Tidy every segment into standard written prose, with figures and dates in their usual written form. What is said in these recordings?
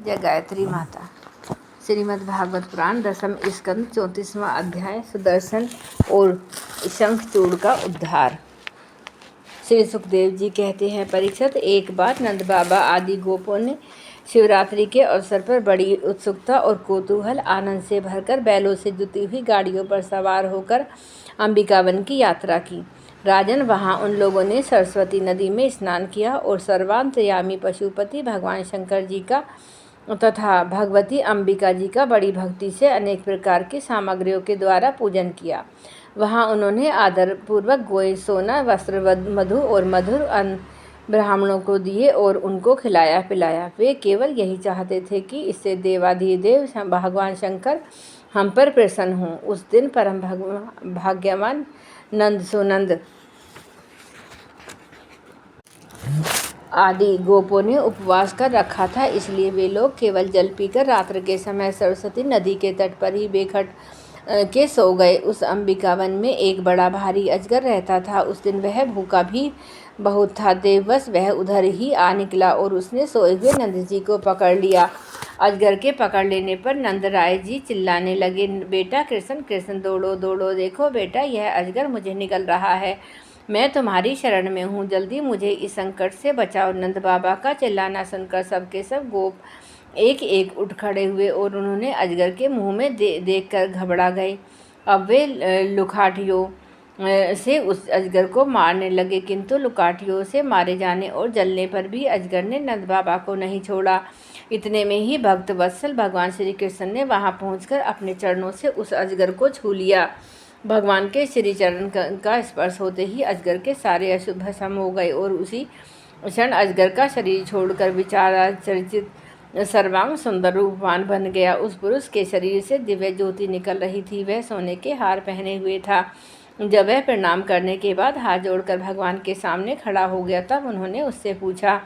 जय गायत्री माता। श्रीमद् भागवत पुराण दसम स्कंद 34वां अध्याय सुदर्शन और शंखचूड़ का उद्धार। श्री सुखदेव जी कहते हैं, परीक्षित, एक बार नंद बाबा आदि गोपों ने शिवरात्रि के अवसर पर बड़ी उत्सुकता और कौतूहल आनंद से भरकर बैलों से जुती हुई गाड़ियों पर सवार होकर अंबिकावन की यात्रा की। राजन, वहाँ उन लोगों ने सरस्वती नदी में स्नान किया और सर्वांतर्यामी पशुपति भगवान शंकर जी का तथा भगवती अंबिका जी का बड़ी भक्ति से अनेक प्रकार की सामग्रियों के द्वारा पूजन किया। वहाँ उन्होंने आदरपूर्वक गोय, सोना, वस्त्र, मधु और मधुर अन्न ब्राह्मणों को दिए और उनको खिलाया पिलाया। वे केवल यही चाहते थे कि इससे देवाधिदेव भगवान शंकर हम पर प्रसन्न हों। उस दिन परम भाग्यवान नंद, सुनंद आदि गोपों ने उपवास कर रखा था, इसलिए वे लोग केवल जल पीकर रात्र के समय सरस्वती नदी के तट पर ही बेखट के सो गए। उस अंबिकावन में एक बड़ा भारी अजगर रहता था। उस दिन वह भूखा भी बहुत था। देववश वह उधर ही आ निकला और उसने सोए हुए नंद जी को पकड़ लिया। अजगर के पकड़ लेने पर नंद राय जी चिल्लाने लगे, बेटा कृष्ण, कृष्ण, दौड़ो दौड़ो, देखो बेटा, यह अजगर मुझे निगल रहा है। मैं तुम्हारी शरण में हूँ, जल्दी मुझे इस संकट से बचाओ। नंद बाबा का चिल्लाना सुनकर सबके सब गोप एक एक उठ खड़े हुए और उन्होंने अजगर के मुंह में देखकर घबरा गए। अब वे लुकाठियों से उस अजगर को मारने लगे, किंतु लुकाठियों से मारे जाने और जलने पर भी अजगर ने नंद बाबा को नहीं छोड़ा। इतने में ही भक्त वत्सल भगवान श्री कृष्ण ने वहां पहुंचकर अपने चरणों से उस अजगर को छू लिया। भगवान के श्री चरण का स्पर्श होते ही अजगर के सारे अशुभ भस्म हो गए और उसी क्षण अजगर का शरीर छोड़कर विचाराचर्चित सर्वांग सुंदर रूपवान बन गया। उस पुरुष के शरीर से दिव्य ज्योति निकल रही थी। वह सोने के हार पहने हुए था। जब वह प्रणाम करने के बाद हाथ जोड़कर भगवान के सामने खड़ा हो गया, तब उन्होंने उससे पूछा,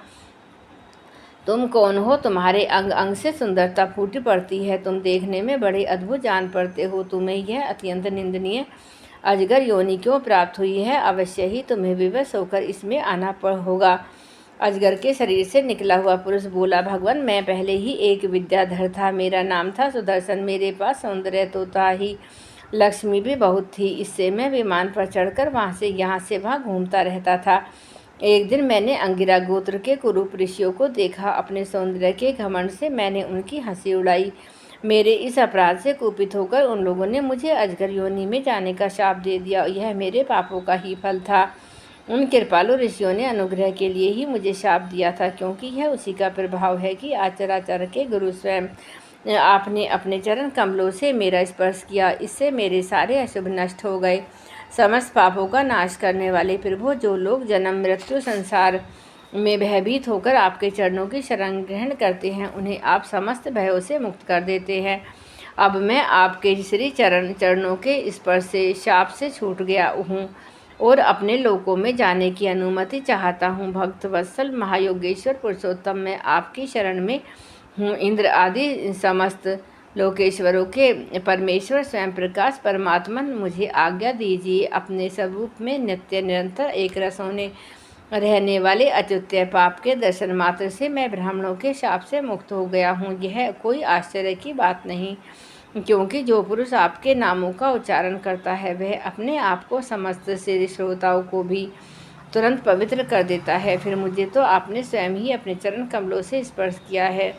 तुम कौन हो? तुम्हारे अंग अंग से सुंदरता फूट पड़ती है। तुम देखने में बड़े अद्भुत जान पड़ते हो। तुम्हें यह अत्यंत निंदनीय अजगर योनि क्यों प्राप्त हुई है? अवश्य ही तुम्हें विवश होकर इसमें आना होगा। अजगर के शरीर से निकला हुआ पुरुष बोला, भगवान, मैं पहले ही एक विद्याधर था। मेरा नाम था सुदर्शन। मेरे पास सौंदर्य तो था ही, लक्ष्मी भी बहुत थी। इससे मैं विमान पर चढ़कर वहाँ से यहाँ से वहाँ घूमता रहता था। एक दिन मैंने अंगिरा गोत्र के कुरूप ऋषियों को देखा। अपने सौंदर्य के घमंड से मैंने उनकी हंसी उड़ाई। मेरे इस अपराध से कुपित होकर उन लोगों ने मुझे अजगर योनि में जाने का शाप दे दिया। यह मेरे पापों का ही फल था। उन कृपालु ऋषियों ने अनुग्रह के लिए ही मुझे शाप दिया था, क्योंकि यह उसी का प्रभाव है कि आचराचर के गुरु स्वयं आपने अपने चरण कमलों से मेरा स्पर्श किया। इससे मेरे सारे अशुभ नष्ट हो गए। समस्त पापों का नाश करने वाले प्रभु, जो लोग जन्म मृत्यु संसार में भयभीत होकर आपके चरणों की शरण ग्रहण करते हैं, उन्हें आप समस्त भयों से मुक्त कर देते हैं। अब मैं आपके श्री चरणों के स्पर्श से शाप से छूट गया हूँ और अपने लोकों में जाने की अनुमति चाहता हूँ। भक्त वत्सल महायोगेश्वर पुरुषोत्तम, मैं आपकी शरण में हूँ। इंद्र आदि समस्त लोकेश्वरों के परमेश्वर स्वयं प्रकाश परमात्मन, मुझे आज्ञा दीजिए। अपने स्वरूप में नित्य निरंतर एक रस होने रहने वाले अच्युत्य पाप के दर्शन मात्र से मैं ब्राह्मणों के शाप से मुक्त हो गया हूँ। यह कोई आश्चर्य की बात नहीं, क्योंकि जो पुरुष आपके नामों का उच्चारण करता है, वह अपने आप को समस्त श्री श्रोताओं को भी तुरंत पवित्र कर देता है। फिर मुझे तो आपने स्वयं ही अपने चरण कमलों से स्पर्श किया है,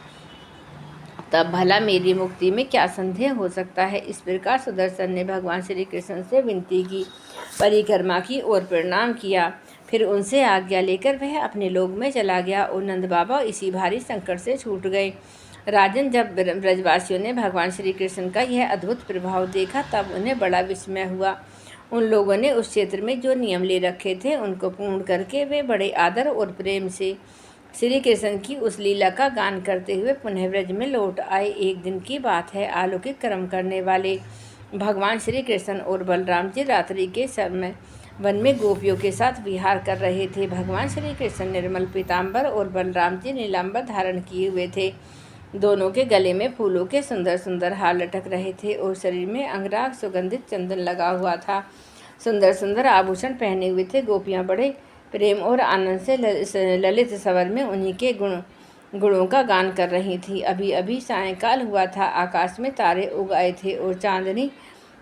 तब भला मेरी मुक्ति में क्या संदेह हो सकता है? इस प्रकार सुदर्शन ने भगवान श्री कृष्ण से विनती की, परिक्रमा की और प्रणाम किया। फिर उनसे आज्ञा लेकर वह अपने लोक में चला गया और नंद बाबा इसी भारी संकट से छूट गए। राजन, जब ब्रजवासियों ने भगवान श्री कृष्ण का यह अद्भुत प्रभाव देखा, तब उन्हें बड़ा विस्मय हुआ। उन लोगों ने उस क्षेत्र में जो नियम ले रखे थे, उनको पूर्ण करके वे बड़े आदर और प्रेम से श्री कृष्ण की उस लीला का गान करते हुए पुनः ब्रज में लौट आए। एक दिन की बात है। अलौकिक कर्म करने वाले भगवान श्री कृष्ण और बलराम जी रात्रि के समय वन में गोपियों के साथ विहार कर रहे थे। भगवान श्री कृष्ण निर्मल पीताम्बर और बलराम जी नीलांबर धारण किए हुए थे। दोनों के गले में फूलों के सुंदर सुंदर हार लटक रहे थे और शरीर में अंगराग सुगंधित चंदन लगा हुआ था। सुंदर सुंदर आभूषण पहने हुए थे। गोपियाँ बड़े प्रेम और आनंद से ललित स्वर में उन्हीं के गुण गुणों का गान कर रही थी। अभी अभी सायंकाल हुआ था, आकाश में तारे उग आए थे और चांदनी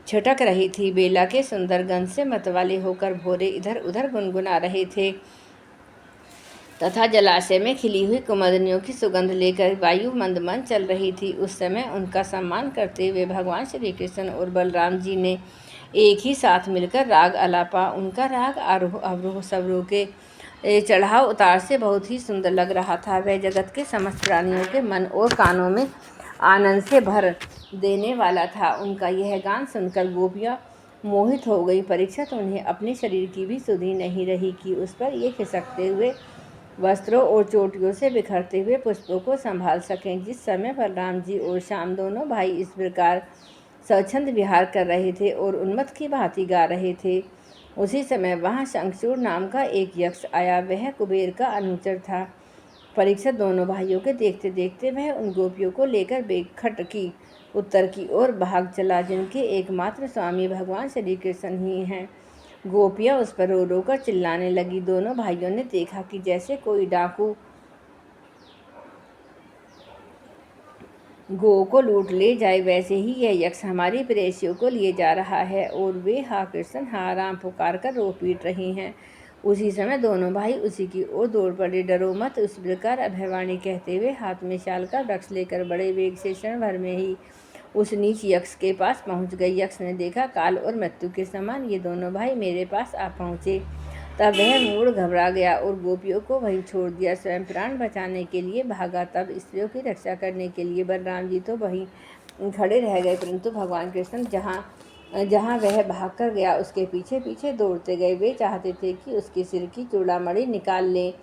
छिटक रही थी। बेला के सुंदर गंध से मतवाले होकर भोरे इधर उधर गुनगुना रहे थे तथा जलाशय में खिली हुई कुमुदिनियों की सुगंध लेकर वायु मंद मंद चल रही थी। उस समय उनका सम्मान करते हुए भगवान श्री कृष्ण और बलराम जी ने एक ही साथ मिलकर राग आलापा। उनका राग आरोह अवरोह सबरोह के चढ़ाव उतार से बहुत ही सुंदर लग रहा था। वह जगत के समस्त प्राणियों के मन और कानों में आनंद से भर देने वाला था। उनका यह गान सुनकर गोपियाँ मोहित हो गई। परीक्षित उन्हें अपने शरीर की भी सुधि नहीं रही कि उस पर ये खिसकते हुए वस्त्रों और चोटियों से बिखरते हुए पुष्पों को संभाल सकें। जिस समय बलराम जी और श्याम दोनों भाई इस प्रकार स्वच्छंद विहार कर रहे थे और उन्मत्त की भांति गा रहे थे, उसी समय वहाँ शंखचूड़ नाम का एक यक्ष आया। वह कुबेर का अनुचर था। परीक्षित दोनों भाइयों के देखते देखते वह उन गोपियों को लेकर बेखट की उत्तर की ओर भाग चला, जिनके एकमात्र स्वामी भगवान श्री कृष्ण ही हैं। गोपियाँ उस पर रो रो कर चिल्लाने लगी। दोनों भाइयों ने देखा कि जैसे कोई डाकू गो को लूट ले जाए, वैसे ही यह यक्ष हमारी प्रेयसियों को लिए जा रहा है और वे हा कृष्ण हा राम पुकार कर रो पीट रही हैं। उसी समय दोनों भाई उसी की ओर दौड़ पड़े। डरो मत, उस प्रकार अभयवाणी कहते हुए हाथ में शाल का वृक्ष लेकर बड़े वेग से क्षण भर में ही उस नीच यक्ष के पास पहुंच गई। यक्ष ने देखा काल और मृत्यु के समान ये दोनों भाई मेरे पास आ पहुंचे। तब वह मूढ़ घबरा गया और गोपियों को वहीं छोड़ दिया। स्वयं प्राण बचाने के लिए भागा। तब स्त्रियों की रक्षा करने के लिए बलराम जी तो वहीं खड़े रह गए, परंतु भगवान कृष्ण जहाँ वह भाग कर गया उसके पीछे पीछे दौड़ते गए। वे चाहते थे कि उसके सिर की चूड़ामणि निकाल लें।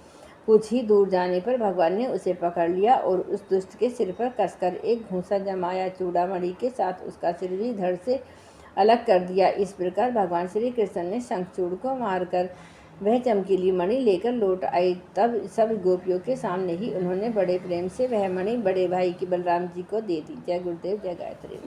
कुछ ही दूर जाने पर भगवान ने उसे पकड़ लिया और उस दुष्ट के सिर पर कसकर एक घूंसा जमाया। चूड़ामणि के साथ उसका सिर भी धड़ से अलग कर दिया। इस प्रकार भगवान श्री कृष्ण ने शंखचूड़ को मारकर वह चमकीली मणि लेकर लौट आई। तब सब गोपियों के सामने ही उन्होंने बड़े प्रेम से वह मणि बड़े भाई की बलराम जी को दे दी। जय गुरुदेव, जय गायत्री।